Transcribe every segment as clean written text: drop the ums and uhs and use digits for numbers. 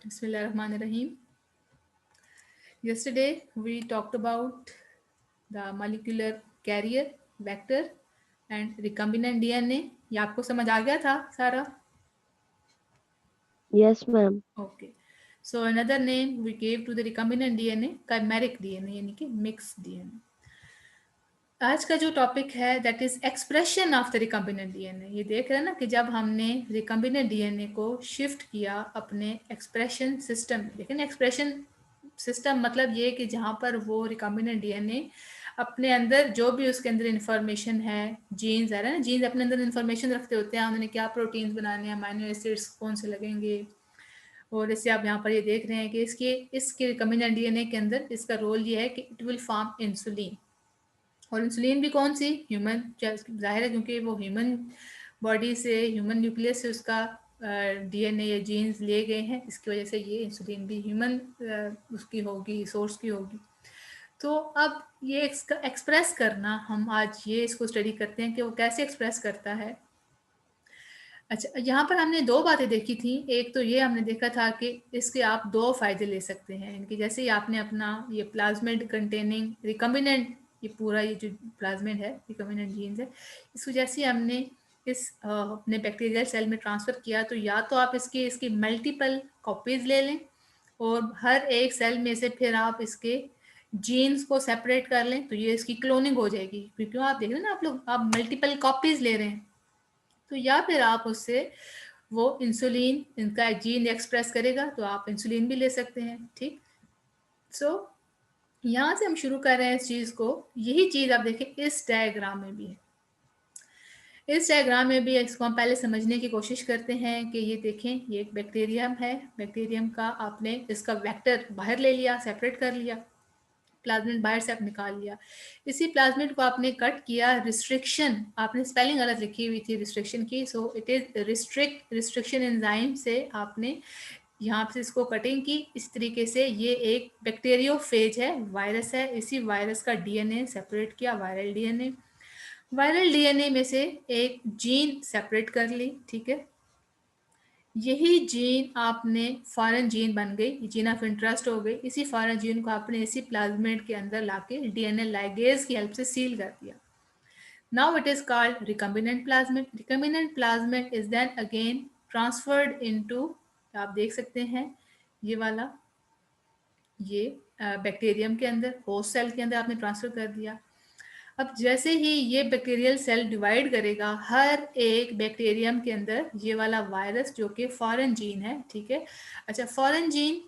Bismillahirrahmanirrahim. Yesterday we talked about the molecular carrier, vector and recombinant DNA. ये आपको समझ आ गया था सारा? Yes, ma'am. Okay. So another name we gave to the recombinant DNA, chimeric DNA यानी कि mixed DNA. आज का जो टॉपिक है that is expression of the recombinant DNA. ये देख रहे हैं ना कि जब हमने रिकम्बिनेंट डीएनए को शिफ्ट किया अपने एक्सप्रेशन सिस्टम, देखें ना एक्सप्रेशन सिस्टम मतलब ये कि जहाँ पर वो रिकम्बिनेंट डीएनए अपने अंदर जो भी उसके अंदर इंफॉर्मेशन है, जीन्स है ना, जीन्स अपने अंदर इंफॉर्मेशन रखते होते हैं, उन्होंने क्या प्रोटीन्स बनाने हैं, अमाइनो एसिड्स कौन से लगेंगे। और जैसे आप यहाँ पर ये देख रहे हैं कि इसके रिकम्बिनेंट डीएनए के अंदर इसका रोल ये है कि इट विल फॉर्म इंसुलिन। और इंसुलिन भी कौन सी, ह्यूमन, जाहिर है क्योंकि वो ह्यूमन बॉडी से, ह्यूमन न्यूक्लियस से उसका डीएनए या जीन्स लिए गए हैं, इसकी वजह से ये इंसुलिन भी ह्यूमन उसकी होगी, सोर्स की होगी। तो अब ये एक्सप्रेस करना, हम आज ये इसको स्टडी करते हैं कि वो कैसे एक्सप्रेस करता है। अच्छा, यहाँ पर हमने दो बातें देखी थी। एक तो ये हमने देखा था कि इसके आप दो फायदे ले सकते हैं, इनकी जैसे ही आपने अपना ये प्लाज्मिड कंटेनिंग रिकम्बिनेंट, ये पूरा ये जो प्लाज्मिड है, रिकम्बिनेंट जीन्स है, इसको जैसे ही हमने इस अपने बैक्टीरियल सेल में ट्रांसफ़र किया, तो या तो आप इसकी मल्टीपल कॉपीज़ ले लें और हर एक सेल में से फिर आप इसके जीन्स को सेपरेट कर लें, तो ये इसकी क्लोनिंग हो जाएगी। क्योंकि आप देख रहे हैं ना, आप लोग आप मल्टीपल कॉपीज़ ले रहे हैं, तो या फिर आप उससे वो इंसुलिन, इनका जीन एक्सप्रेस करेगा तो आप इंसुलिन भी ले सकते हैं। ठीक, सो यहाँ से हम शुरू कर रहे हैं इस चीज़ को। यही चीज़ आप देखें इस डायग्राम में भी है। इस डायग्राम में भी इसको हम पहले समझने की कोशिश करते हैं कि ये देखें, ये एक बैक्टीरियम है। बैक्टीरियम का आपने इसका वेक्टर बाहर ले लिया, सेपरेट कर लिया, प्लाज्मिड बाहर से आप निकाल लिया। इसी प्लाज्मिड को आपने कट किया, रिस्ट्रिक्शन, आपने स्पेलिंग गलत लिखी हुई थी रिस्ट्रिक्शन की, so it is restriction enzyme से आपने यहाँ से इसको कटिंग की। इस तरीके से ये एक बैक्टीरियोफेज है, वायरस है, इसी वायरस का डीएनए सेपरेट किया, वायरल डीएनए। वायरल डीएनए में से एक जीन सेपरेट कर ली, ठीक है। यही जीन आपने फॉरेन जीन बन गई, जीन ऑफ इंटरेस्ट हो गई। इसी फॉरेन जीन को आपने इसी प्लाज्मिड के अंदर लाके डीएनए लाइगेज की हेल्प से सील कर दिया। Now it is called recombinant plasmid. Recombinant plasmid is then again transferred into, आप देख सकते हैं ये वाला, ये बैक्टीरियम के अंदर, होस्ट सेल के अंदर आपने ट्रांसफर कर दिया। अब जैसे ही ये बैक्टीरियल सेल डिवाइड करेगा, हर एक बैक्टीरियम के अंदर ये वाला वायरस जो कि फॉरेन जीन है, ठीक है। अच्छा, फॉरेन जीन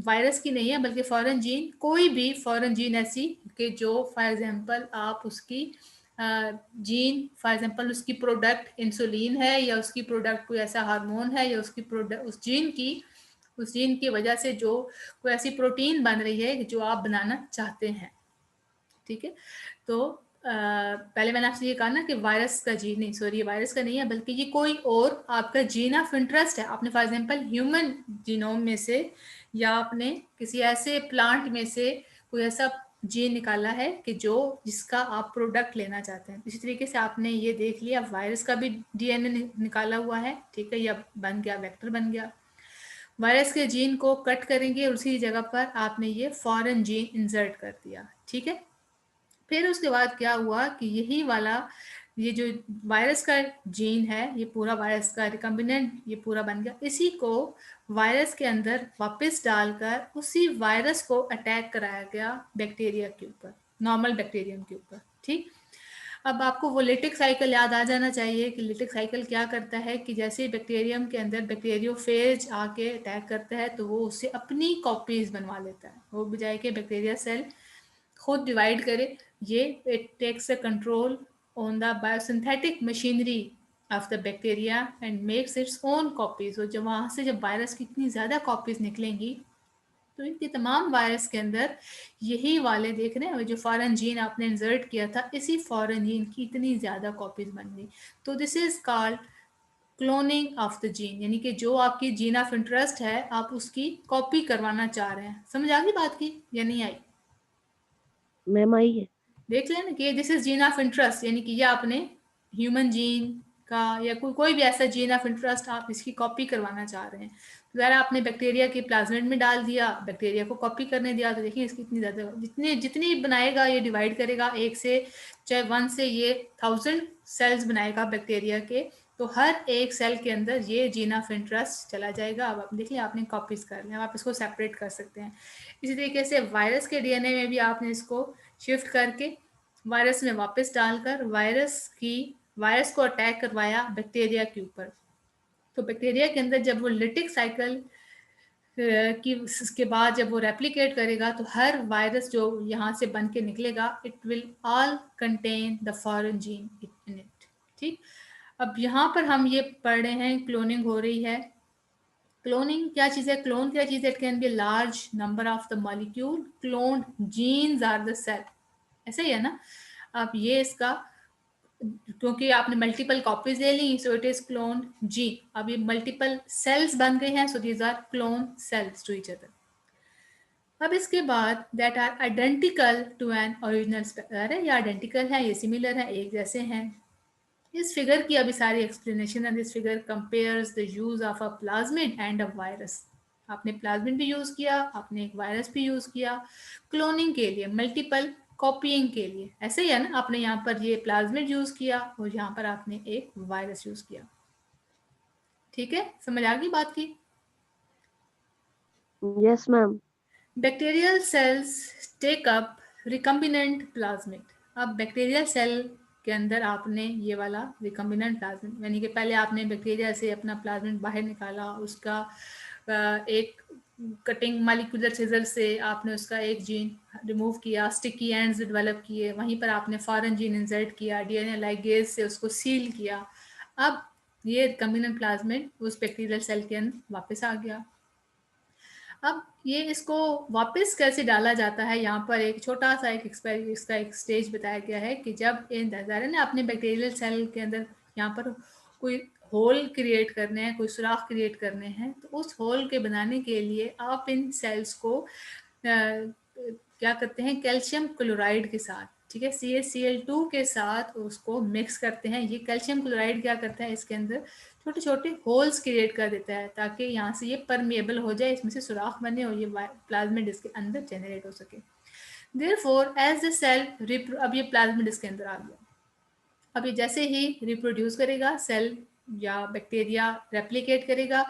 वायरस की नहीं है, बल्कि फॉरेन जीन, कोई भी फॉरेन जीन ऐसी कि जो फॉर एग्जांपल आप उसकी जीन, फॉर एग्जांपल उसकी प्रोडक्ट इंसुलिन है, या उसकी प्रोडक्ट कोई ऐसा हार्मोन है, या उसकी प्रोडक्ट उस जीन की वजह से जो कोई ऐसी प्रोटीन बन रही है जो आप बनाना चाहते हैं, ठीक है। तो पहले मैंने आपसे ये कहा ना कि वायरस का जीन नहीं, सॉरी, ये वायरस का नहीं है, बल्कि ये कोई और आपका जीन ऑफ इंटरेस्ट है। आपने फॉर एग्जांपल ह्यूमन जीनोम में से या आपने किसी ऐसे प्लांट में से कोई ऐसा जीन निकाला है कि जो जिसका आप प्रोडक्ट लेना चाहते हैं। इसी तरीके से आपने ये देख लिया, वायरस का भी डीएनए निकाला हुआ है, ठीक है, या बन गया, वेक्टर बन गया। वायरस के जीन को कट करेंगे, उसी जगह पर आपने ये फॉरेन जीन इंसर्ट कर दिया, ठीक है। फिर उसके बाद क्या हुआ कि यही वाला ये जो वायरस का जीन है, ये पूरा वायरस का रिकम्बिनेंट ये पूरा बन गया। इसी को वायरस के अंदर वापस डालकर उसी वायरस को अटैक कराया गया बैक्टीरिया के ऊपर, नॉर्मल बैक्टीरियम के ऊपर, ठीक। अब आपको वो लिटिक साइकिल याद आ जाना चाहिए कि लिटिक साइकिल क्या करता है कि जैसे ही बैक्टीरियम के अंदर बैक्टीरियोफेज आके अटैक करता है, तो वो उससे अपनी कॉपीज बनवा लेता है। वो बजाय के बैक्टीरिया सेल खुद डिवाइड करे, ये it takes a control on the biosynthetic machinery of the bacteria and makes its own copies. और जब वहाँ से जब वायरस की इतनी ज़्यादा कॉपीज निकलेंगी, तो इनके तमाम वायरस के अंदर यही वाले देख रहे हैं, जो फॉरेन जीन आपने इंसर्ट किया था, इसी फॉरेन जीन की इतनी ज़्यादा कॉपीज बन गई। तो this is called cloning of the gene, यानी कि जो आपकी जीन ऑफ इंटरेस्ट है, आप उसकी कॉपी करवाना चाह रहे हैं। समझ आ गई बात की या नहीं आई? मैम आई है। देख लेना कि this is gene of interest, यानी कि ये आपने ह्यूमन जीन का या कोई भी ऐसा जीन ऑफ इंटरेस्ट आप इसकी कॉपी करवाना चाह रहे हैं। ज़रा आपने बैक्टीरिया के प्लाज्मिड में डाल दिया, बैक्टीरिया को कॉपी करने दिया, तो देखिए इसकी इतनी ज़्यादा जितनी बनाएगा ये डिवाइड करेगा, एक से चाहे 1 से ये 1000 सेल्स बनाएगा बैक्टीरिया के, तो हर एक सेल के अंदर ये जीन ऑफ इंटरेस्ट चला जाएगा। अब आप देखिए आपने कॉपीज कर लिया, आप इसको सेपरेट कर सकते हैं। इसी तरीके से वायरस के डीएनए में भी आपने इसको शिफ्ट करके वायरस में वापस डालकर वायरस को अटैक करवाया बैक्टीरिया के ऊपर। तो बैक्टीरिया के अंदर जब वो लिटिक साइकिल कि इसके बाद जब वो रेप्लिकेट करेगा तो हर वायरस जो यहाँ से बन के निकलेगा, it will all contain the foreign gene in it. ठीक, अब यहाँ पर हम ये पढ़ रहे हैं क्लोनिंग हो रही है। क्लोनिंग क्या चीज़ है? क्लोन क्या चीज़ है? It can be large number of the molecule cloned genes are the cell, ऐसा ही है ना। अब ये इसका, क्योंकि आपने मल्टीपल कॉपीज ले ली, सो इट इज क्लोन जी। अब ये मल्टीपल सेल्स बन गए हैं, so these are clone cells to each other. अब इसके बाद that are identical to an original, अरे ये आइडेंटिकल है, ये सिमिलर है, एक जैसे हैं। इस फिगर की अभी सारी एक्सप्लेनेशन है। This figure compares the use of a plasmid and a virus. आपने प्लाज्मिड भी यूज किया, आपने एक वायरस भी यूज किया क्लोनिंग के लिए, मल्टीपल कॉपीइंग के लिए, ऐसे ही है ना। आपने यहाँ पर ये प्लाज्मिड यूज किया और यहाँ पर आपने एक वायरस यूज किया। ठीक है, समझ आ गई बात की? Yes, ma'am. Bacterial cells take up recombinant plasmid. अब बैक्टीरियल सेल के अंदर आपने ये वाला रिकम्बिनेंट प्लाज्मिड, यानी कि पहले आपने बैक्टीरिया से अपना प्लाज्मिड बाहर निकाला, उसका एक कटिंग मालिकुलर सीजर से आपने उसका एक जीन रिमूव किया, स्टिकी एंड्स डेवलप किए, वहीं पर आपने फॉरेन जीन इंसर्ट किया, डीएनए लाइगेज से उसको सील किया। अब ये रिकम्बिनेंट प्लाज्मिड उस बैक्टीरियल सेल के अंदर वापस आ गया। अब ये इसको वापस कैसे डाला जाता है, यहाँ पर एक छोटा सा इसका एक स्टेज बताया गया है कि जब इन नज़ारे ने अपने बैक्टीरियल सेल के अंदर यहाँ पर कोई होल क्रिएट करने हैं, कोई सुराख क्रिएट करने हैं, तो उस होल के बनाने के लिए आप इन सेल्स को क्या करते हैं, कैल्शियम क्लोराइड के साथ, ठीक है, CaCl2 के साथ उसको मिक्स करते हैं। ये कैल्शियम क्लोराइड क्या करता है, इसके अंदर छोटे छोटे होल्स क्रिएट कर देता है ताकि यहाँ से ये परमेबल हो जाए, इसमें से सुराख बने और ये प्लाज्मिड इसके अंदर जनरेट हो सके। देयरफॉर एज द सेल अब ये प्लाज्मिड इसके अंदर आ गया। अब ये जैसे ही रिप्रोड्यूस करेगा सेल या बैक्टीरिया रेप्लिकेट करेगा,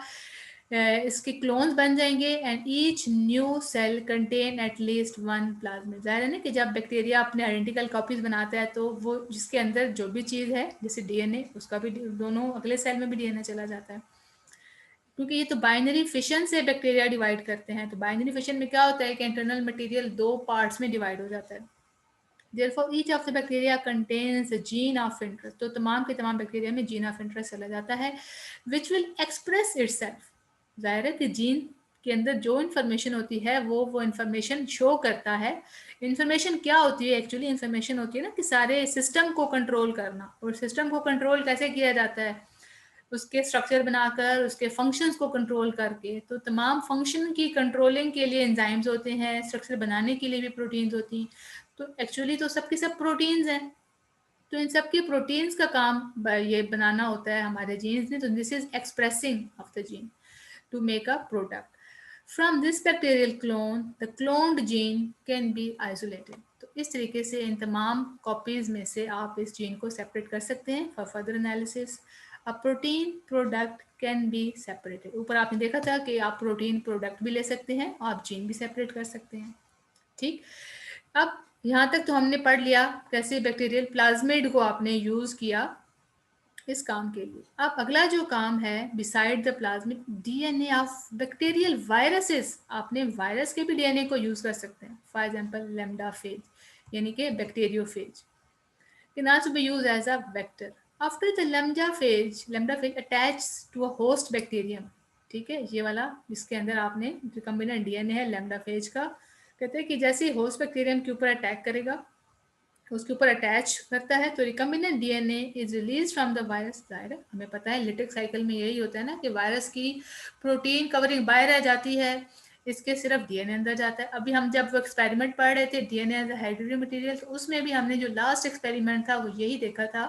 इसके क्लोन्स बन जाएंगे and each new cell contain at least 1 plasmid. जाहिर है ना कि जब बैक्टीरिया अपने आइडेंटिकल कॉपीज बनाता है तो वो जिसके अंदर जो भी चीज़ है जैसे डीएनए, उसका भी दोनों अगले सेल में भी डीएनए चला जाता है। क्योंकि ये तो बाइनरी फिशन से बैक्टीरिया डिवाइड करते हैं, तो बाइनरी फिशन में क्या होता है कि इंटरनल मटेरियल 2 पार्ट्स में डिवाइड हो जाता है। Therefore, each of the bacteria contains a gene of interest. तो तमाम के तमाम बैक्टीरिया में जीन ऑफ इंटरेस्ट चला जाता है, which will express itself। जाहिर है कि जीन के अंदर जो इन्फॉर्मेशन होती है वो इन्फॉर्मेशन शो करता है। इन्फॉर्मेशन क्या होती है? एक्चुअली इन्फॉर्मेशन होती है ना कि सारे सिस्टम को कंट्रोल करना, और सिस्टम को कंट्रोल कैसे किया जाता है? उसके स्ट्रक्चर बनाकर, उसके फंक्शंस को कंट्रोल करके। तो तमाम फंक्शन की कंट्रोलिंग के लिए एंजाइम्स होते हैं, स्ट्रक्चर बनाने के लिए भी प्रोटीन्स होती हैं। तो एक्चुअली तो सबके सब प्रोटीन्स हैं, तो इन सब के प्रोटीन्स का काम ये बनाना होता है हमारे जीन्स ने। तो this is expressing of the gene to make a product from this bacterial clone. The cloned gene can be isolated. तो इस तरीके से इन तमाम कॉपीज में से आप इस जीन को सेपरेट कर सकते हैं for further analysis. A protein product can be separated. ऊपर आपने देखा था कि आप प्रोटीन प्रोडक्ट भी ले सकते हैं और आप जीन भी सेपरेट कर सकते हैं। ठीक, अब यहाँ तक तो हमने पढ़ लिया कैसे बैक्टीरियल प्लाज्मिड को आपने यूज किया इस काम के लिए। अब अगला जो काम है beside the plasmid, DNA of bacterial viruses. आपने वायरस के भी डीएनए को यूज कर सकते हैं। फॉर एग्जांपल लैम्डा फेज, यानी कि bacteriophage can also be used as a vector. After the lambda phage attaches to a host bacterium। ठीक है, ये वाला जिसके अंदर आपने रिकम्बिनेंट डीएनए है लैम्डा फेज का, कहते हैं कि जैसे ही होस्ट बैक्टीरियम के ऊपर अटैक करेगा, उसके ऊपर अटैच करता है, तो recombinant DNA is release from the virus. जाहिर है हमें पता है लिटिक साइकिल में यही होता है ना कि वायरस की प्रोटीन कवरिंग बाहर रह जाती है, इसके सिर्फ डीएनए अंदर जाता है। अभी हम जब वो एक्सपेरिमेंट पढ़ रहे थे डीएनए एज हाइड्रोजन मटेरियल, तो उसमें भी हमने जो लास्ट एक्सपेरिमेंट था वो यही देखा था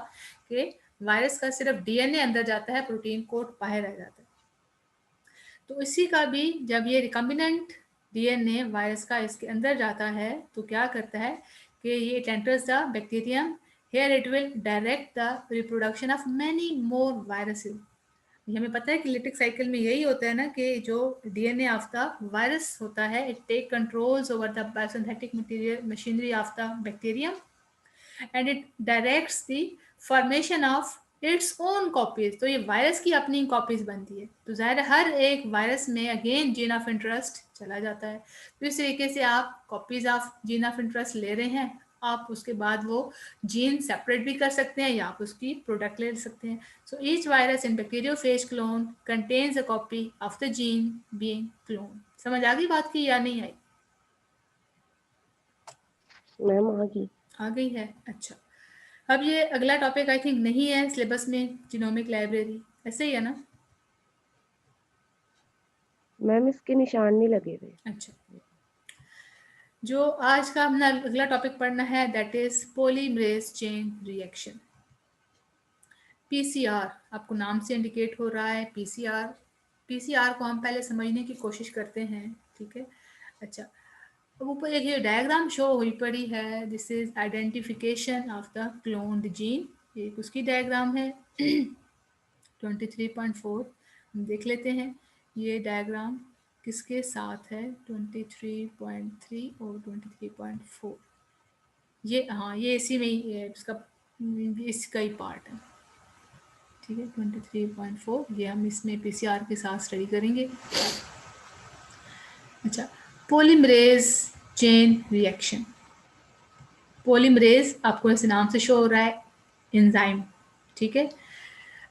कि वायरस का सिर्फ डीएनए अंदर जाता है, प्रोटीन कोट बाहर रह जाता है। तो इसी का भी जब ये रिकम्बिनेंट डीएनए वायरस का इसके अंदर जाता है तो क्या करता है कि ये it enters the bacterium, here it will direct the reproduction of many more viruses. ये हमें पता है कि लिटिक साइकिल में यही होता है ना कि जो डीएनए ऑफ द वायरस होता है, it take controls over the biosynthetic material machinery of the bacterium and it directs the formation of its own copies. तो ये वायरस की अपनी कॉपीज बनती है, तो जाहिर है हर एक वायरस में अगेन जीन ऑफ इंटरेस्ट चला जाता है। तो इस तरीके से आप copies of gene of interest ले रहे हैं, आप उसके बाद वो जीन सेपरेट भी कर सकते हैं या आप उसकी प्रोडक्ट ले सकते हैं। So each virus in bacteriophage clone contains a copy of the gene being clone. समझ आ गई बात की या नहीं आई? मैम आ गई। आ गई है, अच्छा। अब ये अगला टॉपिक आई थिंक नहीं है सिलेबस में, जीनोमिक लाइब्रेरी, ऐसे ही है ना? मैम इसके निशान नहीं लगे हुए। अच्छा, जो आज का अपना अगला टॉपिक पढ़ना है that is polymerase chain reaction, PCR. आपको नाम से इंडिकेट हो रहा है पीसीआर। पीसीआर को हम पहले समझने की कोशिश करते हैं, ठीक है? अच्छा, अब ऊपर एक ये डायग्राम शो हुई पड़ी है, this is identification of the cloned gene, एक उसकी डायग्राम है 23.4। हम देख लेते हैं ये डायग्राम किसके साथ है, 23.3 और 23.4। ये हाँ, ये इसी में ही है, इसका ही पार्ट है, ठीक है। 23.4 ये हम इसमें पीसीआर के साथ स्टडी करेंगे। अच्छा, पॉलीमरेज चेन रिएक्शन। पॉलीमरेज आपको ऐसे नाम से शो हो रहा है एंजाइम, ठीक है।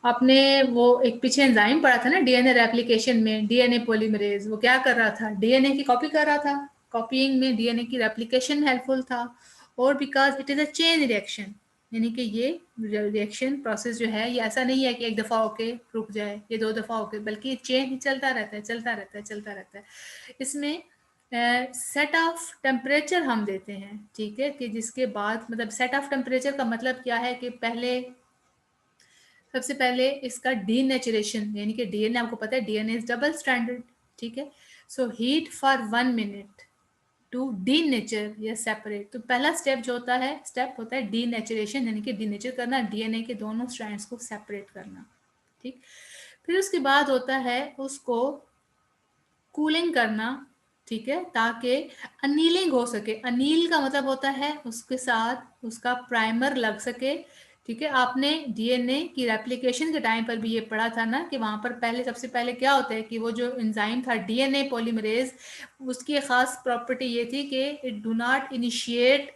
आपने वो एक पीछे एंजाइम पढ़ा था ना डीएनए रेप्लिकेशन में, डीएनए पॉलीमरेज वो क्या कर रहा था, डीएनए की कॉपी कर रहा था। कॉपीइंग में डीएनए की रेप्लिकेशन में हेल्पफुल था, और because it is a chain reaction, यानी कि ये रिएक्शन प्रोसेस जो है ये ऐसा नहीं है कि एक दफ़ा होके रुक जाए, ये दो दफ़ा होके, बल्कि चेन ही चलता रहता है, चलता रहता है, चलता रहता है। इसमें सेट ऑफ टेम्परेचर हम देते हैं, ठीक है, कि जिसके बाद मतलब सेट ऑफ टेम्परेचर का मतलब क्या है कि पहले सबसे पहले इसका डीनेचुरेशन, यानी कि डीएनए आपको पता है डीएनए इज डबल स्ट्रैंडेड, ठीक है। So heat for 1 minute to denature या सेपरेट। तो पहला स्टेप जो होता है, स्टेप होता है डीनेचुरेशन, यानी कि डीनेचर करना, डीएनए के दोनों स्ट्रैंड्स को सेपरेट करना, ठीक। फिर उसके बाद होता है उसको कूलिंग करना, ठीक है, ताकि अनीलिंग हो सके। अनील का मतलब होता है उसके साथ उसका प्राइमर लग सके, ठीक है। आपने डीएनए की रेप्लिकेशन के टाइम पर भी ये पढ़ा था ना कि वहां पर पहले सबसे पहले क्या होता है कि वो जो एंजाइम था डीएनए पॉलीमरेज, उसकी खास प्रॉपर्टी ये थी कि it do not initiate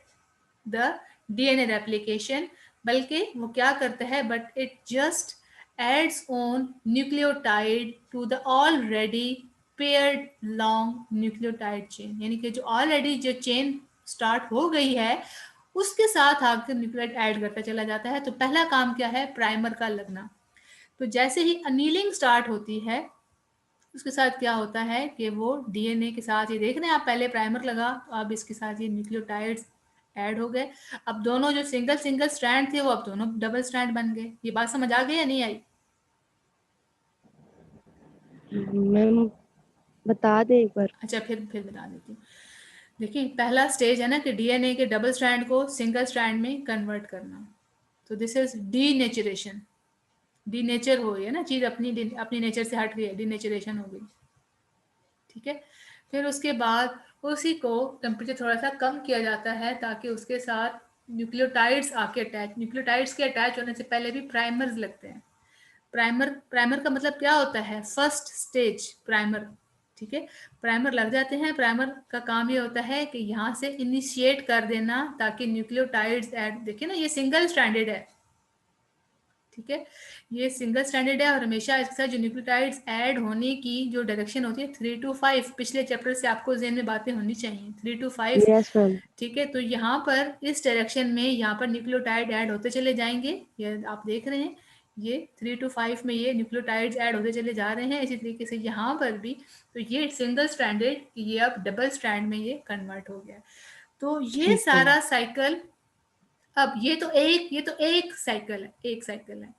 the DNA replication, बल्कि वो क्या करता है, but it just adds on nucleotide to the already paired long nucleotide chain, यानी कि जो ऑलरेडी जो चेन स्टार्ट हो गई है उसके साथ आकर न्यूक्लियोटाइड ऐड करता चला जाता है। तो पहला काम क्या है, प्राइमर का लगना। तो जैसे ही अनीलिंग स्टार्ट होती है उसके साथ क्या होता है कि वो डीएनए के साथ, ये देख रहे हैं आप, पहले प्राइमर लगा तो अब इसके साथ ये न्यूक्लियोटाइड्स ऐड हो गए। अब दोनों जो सिंगल सिंगल स्ट्रैंड थे वो अब दोनों डबल स्ट्रैंड बन गए। ये बात समझ आ गई या नहीं आई? मैम बता दे एक बार। अच्छा, फिर बता देती हूँ। देखिए पहला स्टेज है ना कि डीएनए के डबल स्ट्रैंड को सिंगल स्ट्रैंड में कन्वर्ट करना, तो दिस इज डीनेचुरेशन। डीनेचर हो गई है ना चीज, अपनी अपनी नेचर से हट गई है, डीनेचुरेशन हो गई, ठीक है। फिर उसके बाद उसी को टेम्परेचर थोड़ा सा कम किया जाता है ताकि उसके साथ न्यूक्लियोटाइड्स आके अटैच, न्यूक्लियोटाइड्स के अटैच होने से पहले भी प्राइमर्स लगते हैं। प्राइमर का मतलब क्या होता है, फर्स्ट स्टेज प्राइमर, ठीक है। प्राइमर लग जाते हैं, प्राइमर का काम ये होता है कि यहाँ से इनिशिएट कर देना ताकि न्यूक्लियोटाइड्स ऐड, देखिए ना ये सिंगल स्ट्रैंडेड है, ठीक है, ये सिंगल स्टैंडर्ड है, और हमेशा इसके साथ जो न्यूक्लियोटाइड्स ऐड होने की जो डायरेक्शन होती है 3 to 5, पिछले चैप्टर से आपको जेन में बातें होनी चाहिए, 3 to 5, यस मैम। ठीक है। तो यहाँ पर इस डायरेक्शन में यहाँ पर न्यूक्लियोटाइड ऐड होते चले जाएंगे, ये आप देख रहे हैं, ये 3 to 5 में ये न्यूक्लियोटाइड्स ऐड होते चले जा रहे हैं। इसी तरीके से यहाँ पर भी, तो ये सिंगल स्ट्रैंडेड, ये अब डबल स्ट्रैंड में ये कन्वर्ट हो गया। तो ये ठीक है। सारा साइकिल, अब ये तो एक साइकिल है, एक साइकिल है।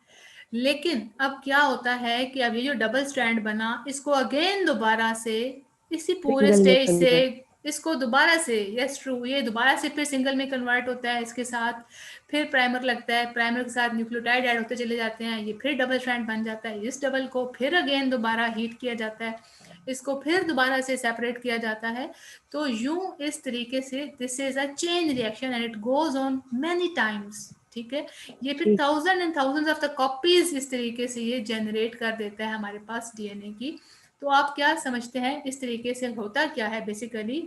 लेकिन अब क्या होता है कि अब ये जो डबल स्ट्रैंड बना, इसको अगेन दोबारा से इसी पूरे सिंगल में स्टेज से कन्वर्ट। इसको दोबारा से, यस ट्रू, ये दोबारा से फिर सिंगल में कन्वर्ट होता है इसके साथ, फिर प्राइमर लगता है, प्राइमर के साथ न्यूक्लियोटाइड ऐड होते चले जाते हैं, ये फिर डबल स्ट्रैंड बन जाता है, इस डबल को फिर अगेन दोबारा हीट किया जाता है, इसको फिर दोबारा से सेपरेट किया जाता है। तो यूं इस तरीके से this is a chain reaction and it goes on many times, ठीक है। ये फिर ठीक। Thousand and thousand of the copies इस तरीके से ये जनरेट कर देता है हमारे पास डीएनए की। तो आप क्या समझते हैं इस तरीके से होता क्या है बेसिकली?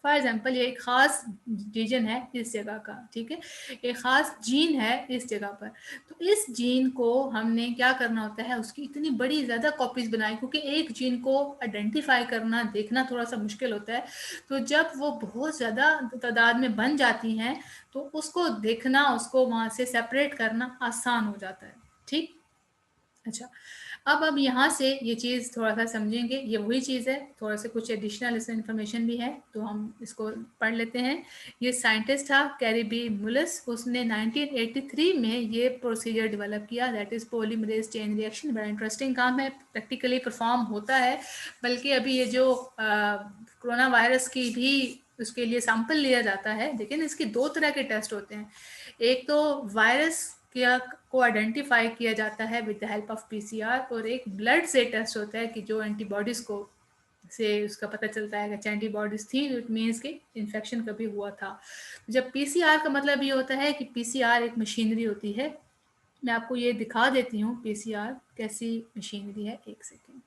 फॉर एग्जाम्पल ये एक खास रीजन है इस जगह का, ठीक है, एक खास जीन है इस जगह पर। तो इस जीन को हमने क्या करना होता है, उसकी इतनी बड़ी ज़्यादा कॉपीज बनाई, क्योंकि एक जीन को आइडेंटिफाई करना, देखना थोड़ा सा मुश्किल होता है। तो जब वो बहुत ज़्यादा तादाद में बन जाती हैं तो उसको देखना, उसको वहाँ से सेपरेट करना आसान हो जाता है, ठीक। अच्छा, अब यहाँ से ये चीज़ थोड़ा सा समझेंगे, ये वही चीज़ है, थोड़ा सा कुछ एडिशनल इसमें इन्फॉर्मेशन भी है, तो हम इसको पढ़ लेते हैं। ये साइंटिस्ट था कैरी मुलस, उसने 1983 में ये प्रोसीजर डेवलप किया, that is polymerase chain reaction. बड़ा इंटरेस्टिंग काम है, प्रैक्टिकली परफॉर्म होता है। बल्कि अभी ये जो कोरोना वायरस की भी उसके लिए सैंपल लिया जाता है, लेकिन इसके दो तरह के टेस्ट होते हैं। एक तो वायरस किया को आइडेंटिफाई किया जाता है with the help of PCR, और एक ब्लड से टेस्ट होता है कि जो एंटीबॉडीज को से उसका पता चलता है कि एंटीबॉडीज थी, इट मीन्स कि इन्फेक्शन कभी हुआ था। जब पीसीआर का मतलब ये होता है कि पीसीआर एक मशीनरी होती है। मैं आपको ये दिखा देती हूँ पीसीआर कैसी मशीनरी है, एक सेकेंड।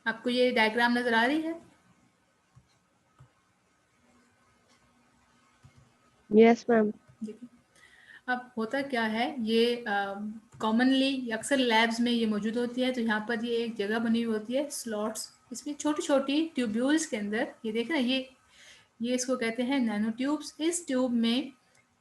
आपको ये डायग्राम नजर आ रही है? Yes ma'am. देखिए, अब होता क्या है, ये कॉमनली अक्सर लैब्स में ये मौजूद होती है। तो यहाँ पर ये एक जगह बनी हुई होती है, स्लॉट्स, इसमें छोटी छोटी ट्यूब्यूल्स के अंदर, ये देख रहे हैं, ये इसको कहते हैं नैनो ट्यूब्स। इस ट्यूब में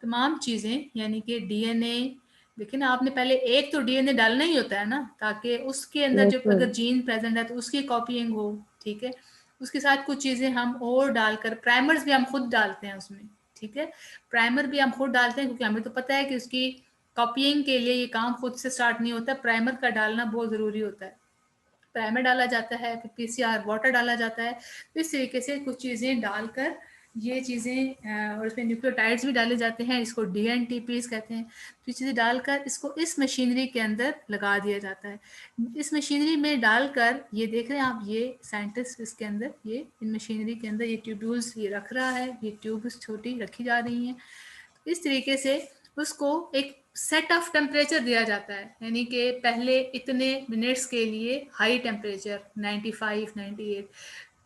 तमाम चीज़ें, यानी कि डीएनए, देखिए ना, आपने पहले एक तो डीएनए डालना ही होता है ना, ताकि उसके अंदर यस जो मैम। अगर जीन प्रेजेंट है तो उसकी कॉपीइंग हो, ठीक है। उसके साथ कुछ चीज़ें हम और डालकर, प्राइमर्स भी हम खुद डालते हैं उसमें, ठीक है। प्राइमर भी हम खुद डालते हैं, क्योंकि हमें तो पता है कि उसकी कॉपीइंग के लिए ये काम खुद से स्टार्ट नहीं होता, प्राइमर का डालना बहुत ज़रूरी होता है। प्राइमर डाला जाता है, फिर पीसीआर वाटर डाला जाता है। तो इस तरीके से कुछ चीज़ें डालकर ये चीज़ें, और इसमें न्यूक्लियोटाइड्स भी डाले जाते हैं, इसको डीएनटीपीस कहते हैं। तो ये चीज़ें डालकर इसको इस मशीनरी के अंदर लगा दिया जाता है। इस मशीनरी में डालकर, ये देख रहे हैं आप, ये साइंटिस्ट इसके अंदर, ये इन मशीनरी के अंदर ये ट्यूब्यूल्स ये रख रहा है, ये ट्यूब्स छोटी रखी जा रही हैं। इस तरीके से उसको एक सेट ऑफ टेम्परेचर दिया जाता है, यानी कि पहले इतने मिनट्स के लिए हाई टेम्परेचर 95 98,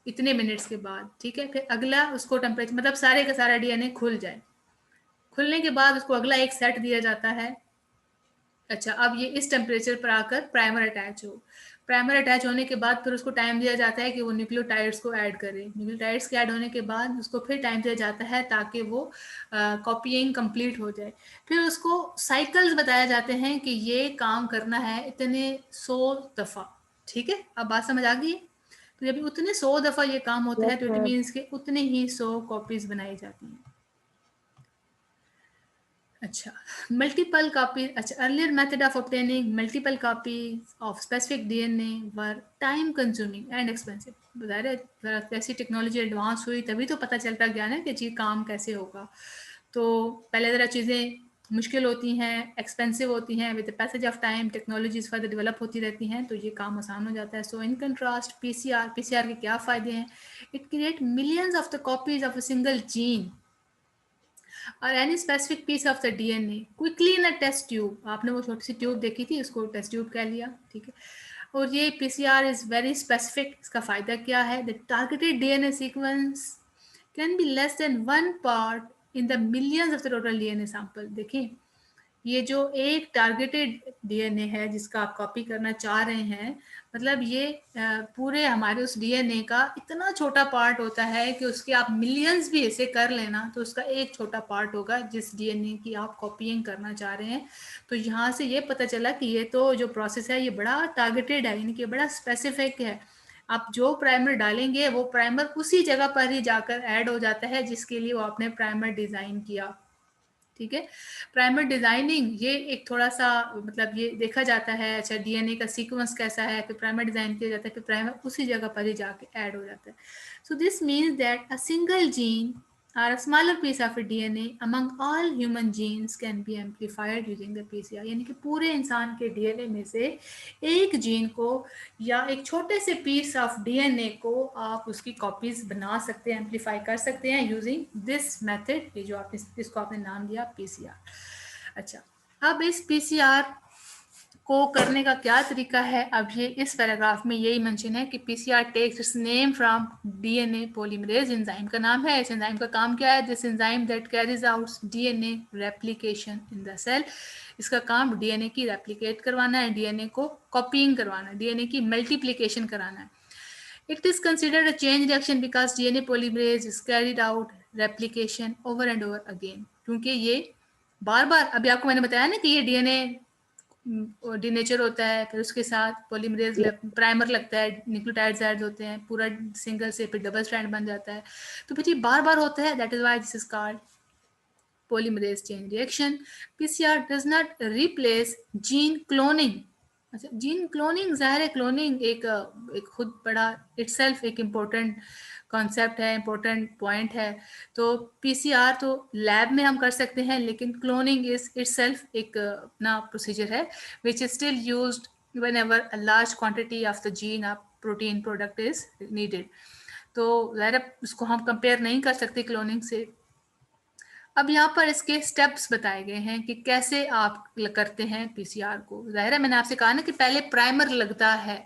इतने मिनट्स के बाद, ठीक है, फिर अगला उसको टेम्परेचर, मतलब सारे का सारा डीएनए खुल जाए, खुलने के बाद उसको अगला एक सेट दिया जाता है। अच्छा, अब ये इस टेम्परेचर पर आकर प्राइमर अटैच हो, प्राइमर अटैच होने के बाद फिर उसको टाइम दिया जाता है कि वो न्यूक्लियोटाइड्स को ऐड करे, न्यूक्लियोटाइड्स के ऐड होने के बाद उसको फिर टाइम दिया जाता है ताकि वो कॉपीइंग कंप्लीट हो जाए। फिर उसको साइकिल्स बताए जाते हैं कि ये काम करना है इतने 100 दफ़ा, ठीक है। अब बात समझ आ गई? तो जब उतने 100 दफ़ा ये काम होता है यस तो इट मैम। मीन्स के उतने ही 100 कॉपीज बनाई जाती हैं। अच्छा, मल्टीपल कॉपी, अच्छा, earlier method of obtaining multiple copies of specific DNA were time consuming and expensive. बता रहे कैसी टेक्नोलॉजी एडवांस हुई तभी तो पता चलता गया ना कि चीज़ काम कैसे होगा। तो पहले ज़रा चीज़ें मुश्किल होती हैं, एक्सपेंसिव होती हैं, with the passage of time technologies further develop होती रहती हैं, तो ये काम आसान हो जाता है। सो इन कंट्रास्ट पीसीआर के क्या फ़ायदे हैं? It create millions of the copies of a single gene or any specific piece of the DNA quickly in a test tube. आपने वो छोटी सी ट्यूब देखी थी, उसको टेस्ट ट्यूब कह लिया, ठीक है। और ये पीसीआर इज वेरी स्पेसिफिक। इसका फायदा क्या है? The targeted DNA sequence can be less than 1 part in the millions of the total DNA sample. देखिए, ये जो एक टारगेटेड डीएनए है जिसका आप कॉपी करना चाह रहे हैं, मतलब ये पूरे हमारे उस डीएनए का इतना छोटा पार्ट होता है कि उसके आप मिलियंस भी ऐसे कर लेना तो उसका एक छोटा पार्ट होगा जिस डीएनए की आप कॉपीइंग करना चाह रहे हैं। तो यहाँ से ये पता चला कि ये तो जो प्रोसेस है ये बड़ा टारगेटेड है, यानी कि बड़ा स्पेसिफिक है। आप जो प्राइमर डालेंगे वो प्राइमर उसी जगह पर ही जाकर ऐड हो जाता है जिसके लिए वो आपने प्राइमर डिज़ाइन किया। ठीक है, प्राइमर डिजाइनिंग ये एक थोड़ा सा मतलब ये देखा जाता है, अच्छा डीएनए का सीक्वेंस कैसा है, फिर प्राइमर डिजाइन किया जाता है, फिर प्राइमर उसी जगह पर ही जाके ऐड हो जाता है। So this means that a single gene or a smaller piece of a DNA among all human genes can be amplified using the PCR। यानी कि पूरे इंसान के डीएनए में से एक जीन को या एक छोटे से पीस ऑफ डीएनए को आप उसकी कॉपीज बना सकते हैं, एम्पलीफाई कर सकते हैं यूजिंग दिस मेथड, ये जो आप इसको आपने नाम दिया पीसीआर। अच्छा, अब इस पीसीआर को करने का क्या तरीका है, अब ये इस पैराग्राफ में यही मेंशन है कि PCR takes its name from DNA polymerase, enzyme का नाम है। इस एंजाइम का काम क्या है, this enzyme that carries out DNA replication in the cell. इसका काम डीएनए की रेप्लिकेट करवाना है, डीएनए को कॉपीइंग करवाना है, डीएनए की मल्टीप्लिकेशन कराना है। It is considered a chain reaction because DNA polymerase is carried out replication over and over again। क्योंकि ये बार बार, अभी आपको मैंने बताया ना कि ये डीएनए डीनेचर होता है, फिर उसके साथ पॉलीमरेज प्राइमर लगता है, न्यूक्लियोटाइड्स ऐड होते हैं, पूरा सिंगल से फिर डबल स्ट्रैंड बन जाता है। तो फिर ये बार बार होता है, that is why this is called polymerase chain reaction। PCR does not replace gene cloning। अच्छा, जीन क्लोनिंग, ज़ाहिर है क्लोनिंग एक खुद बड़ा इटसेल्फ एक इम्पोर्टेंट कॉन्सेप्ट है, इम्पोर्टेंट पॉइंट है। तो पीसीआर तो लैब में हम कर सकते हैं, लेकिन क्लोनिंग इज इटसेल्फ एक अपना प्रोसीजर है which is still used whenever a large quantity of the gene or protein product is needed। तो ज़ाहिर है उसको हम कंपेयर नहीं कर सकते क्लोनिंग से। अब यहाँ पर इसके स्टेप्स बताए गए हैं कि कैसे आप करते हैं पीसीआर को। जाहिर है मैंने आपसे कहा ना कि पहले प्राइमर लगता है,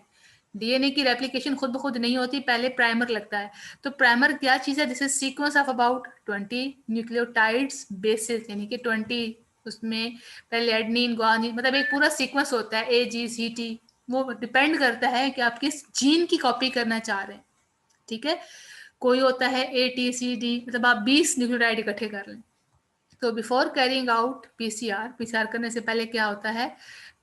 डीएनए की रेप्लिकेशन खुद ब खुद नहीं होती, पहले प्राइमर लगता है। तो प्राइमर क्या चीज़ है, this is sequence of about 20 nucleotides basis, यानी कि 20 उसमें पहले एडनिन ग्वानिन, मतलब एक पूरा सीक्वेंस होता है AGCT। वो डिपेंड करता है कि आप किस जीन की कॉपी करना चाह रहे हैं। ठीक है, कोई होता है ATCD, मतलब आप 20 न्यूक्लियोटाइड इकट्ठे कर लें। तो बिफोर कैरिंग आउट पीसीआर करने से पहले क्या होता है,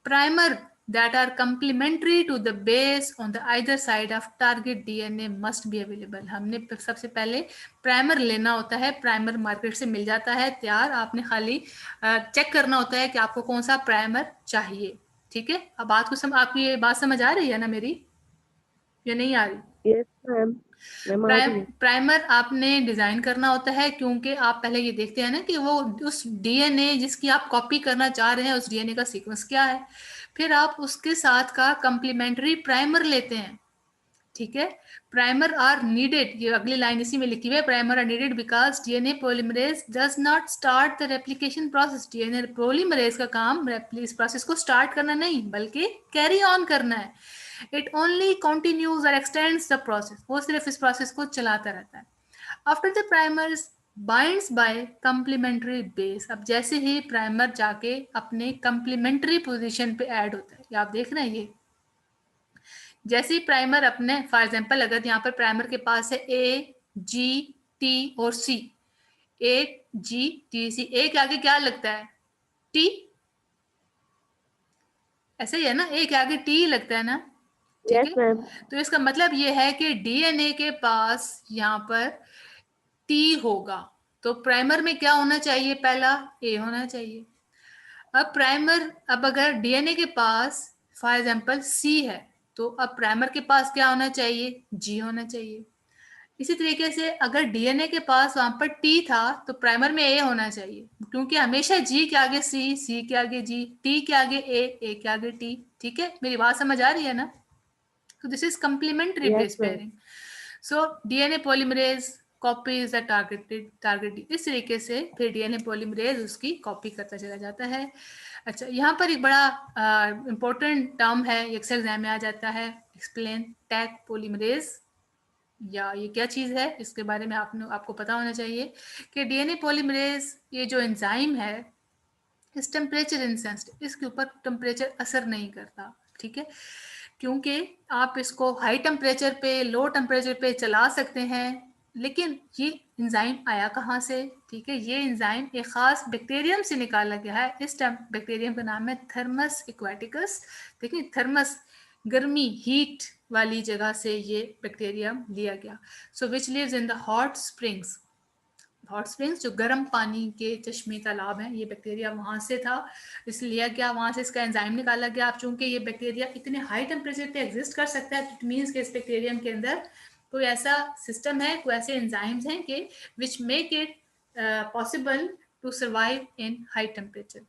primer that are complementary to the base on the either side of target DNA must be available। हमने सबसे पहले प्राइमर लेना होता है, प्राइमर मार्केट से मिल जाता है तैयार, आपने खाली चेक करना होता है कि आपको कौन सा प्राइमर चाहिए। ठीक है, अब आपकी ये बात समझ आ रही है ना मेरी, या नहीं आ रही? यस मैम आ रही है। प्राइमर आपने डिजाइन करना होता है, क्योंकि आप पहले ये देखते हैं ना कि वो उस डीएनए जिसकी आप कॉपी करना चाह रहे हैं उस डीएनए का सीक्वेंस क्या है, फिर आप उसके साथ का कंप्लीमेंट्री प्राइमर लेते हैं। ठीक है, प्राइमर आर नीडेड, ये अगली लाइन इसी में लिखी हुई है, primer are needed because DNA polymerase does not start the replication process. DNA polymerase का काम इस प्रोसेस को स्टार्ट करना नहीं बल्कि कैरी ऑन करना है। इट ओनली कंटिन्यूज और एक्सटेंड्स द प्रोसेस, वो सिर्फ इस प्रोसेस को चलाता रहता है। After the primers binds by complementary base, अब जैसे ही प्राइमर जाके अपने कंप्लीमेंट्री पोजीशन पे ऐड होता है, ये आप देख रहे हैं, ये जैसे ही प्राइमर अपने, फॉर एग्जांपल अगर यहाँ पर प्राइमर के पास है AGT और C, AGTC, ए के आगे क्या लगता है, T, ऐसे ही है ना, ए के आगे T लगता है ना। ठीक यस है, मैम। तो इसका मतलब ये है कि डीएनए के पास यहाँ पर T होगा, तो प्राइमर में क्या होना चाहिए, पहला A होना चाहिए। अब प्राइमर, अब अगर डीएनए के पास फॉर एग्जांपल C है, तो अब प्राइमर के पास क्या होना चाहिए, G होना चाहिए। इसी तरीके से अगर डीएनए के पास वहां पर T था तो प्राइमर में A होना चाहिए, क्योंकि हमेशा G के आगे C के आगे G, T के आगे A के आगे T। ठीक है, मेरी बात समझ आ रही है ना? तो this is complementary yes base ma'am. Pairing. So DNA polymerase copies the target, इस तरीके से फिर डीएनए पॉलीमरेज उसकी कॉपी करता चला जाता है। अच्छा, यहाँ पर एक बड़ा इंपॉर्टेंट टर्म है, अक्सर एग्जाम में आ जाता है, एक्सप्लेन टैग पॉलीमरेज, या ये क्या चीज़ है, इसके बारे में आपको पता होना चाहिए कि डीएनए पॉलीमरेज ये जो एंजाइम है इस टेम्परेचर इनसेंसिटिव, इसके ऊपर टेम्परेचर असर नहीं करता, ठीक है, क्योंकि आप इसको हाई टेम्परेचर पे, लो टेम्परेचर पे चला सकते हैं, लेकिन ये एंजाइम आया कहाँ से, ठीक है, ये एंजाइम एक खास बैक्टीरियम से निकाला गया है। इस बैक्टीरियम का नाम है थर्मस एक्वाटिकस। देखिए थर्मस, गर्मी, हीट वाली जगह से ये बैक्टीरियम लिया गया। So which lives in the hot springs, hot springs जो गर्म पानी के चश्मे तालाब हैं, ये बैक्टीरिया वहाँ से था, इसलिए क्या वहाँ से इसका एंजाइम निकाला गया। अब चूंकि ये बैक्टीरिया इतने हाई टेम्परेचर पे एग्जिस्ट कर सकता है, इट मीन्स कि इस बैक्टीरियम के अंदर कोई ऐसा सिस्टम है, कोई ऐसे एंजाइम्स हैं कि which make it possible to survive in high temperature.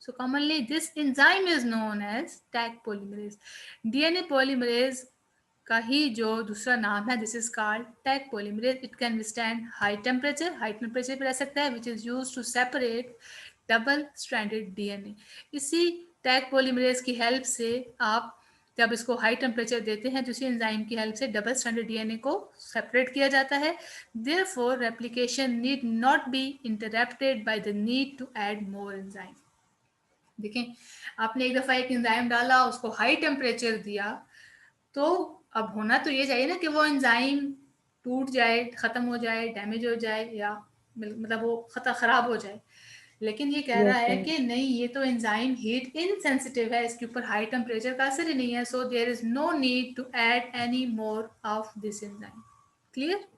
So commonly this enzyme is known as Taq polymerase. DNA polymerase का ही जो दूसरा नाम है, this is called Taq polymerase. It can withstand high temperature, high temperature पे रह सकता है, which is use to separate double stranded DNA. इसी टैग पॉलीमरेज की हेल्प से आप जब इसको हाई टेम्परेचर देते हैं, तो इसी एंजाइम की हेल्प से डबल स्ट्रैंडेड डीएनए को सेपरेट किया जाता है. Therefore replication need not be interrupted by the need to add more enzyme. देखें, आपने एक दफा एक एंजाइम डाला, उसको हाई टेम्परेचर दिया, तो अब होना तो ये चाहिए ना कि वो एंजाइम टूट जाए, खत्म हो जाए, डैमेज हो जाए, या मतलब वो खराब हो जाए. लेकिन ये कह रहा यस है मैम। कि नहीं, ये तो एंजाइम हीट इनसेंसिटिव है, इसके ऊपर हाई टेम्परेचर का असर ही नहीं है. So there is no need to add any more of this enzyme. Clear?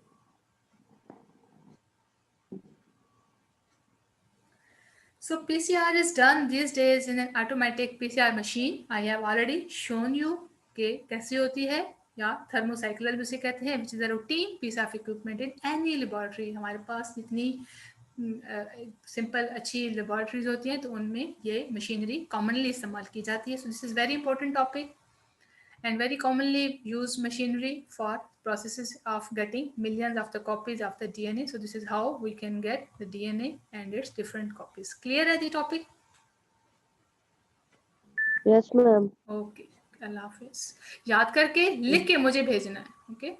So PCR is done these days in an automatic PCR machine. I have already shown you कि कैसी होती है, या थर्मोसाइक्लर भी उसे कहते हैं, which is a routine piece of equipment in any laboratory. हमारे पास जितनी सिंपल अच्छी लेबॉर्ट्रीज होती हैं, तो उनमें ये मशीनरी कॉमनली इस्तेमाल की जाती है. So this is very important topic and very commonly used machinery for processes of getting millions of the copies of the DNA. So this is how we can get the DNA and its different copies. Clear है the topic? Yes ma'am. Okay. अल्लाह हाफिज. याद करके लिख के मुझे भेजना है. Okay.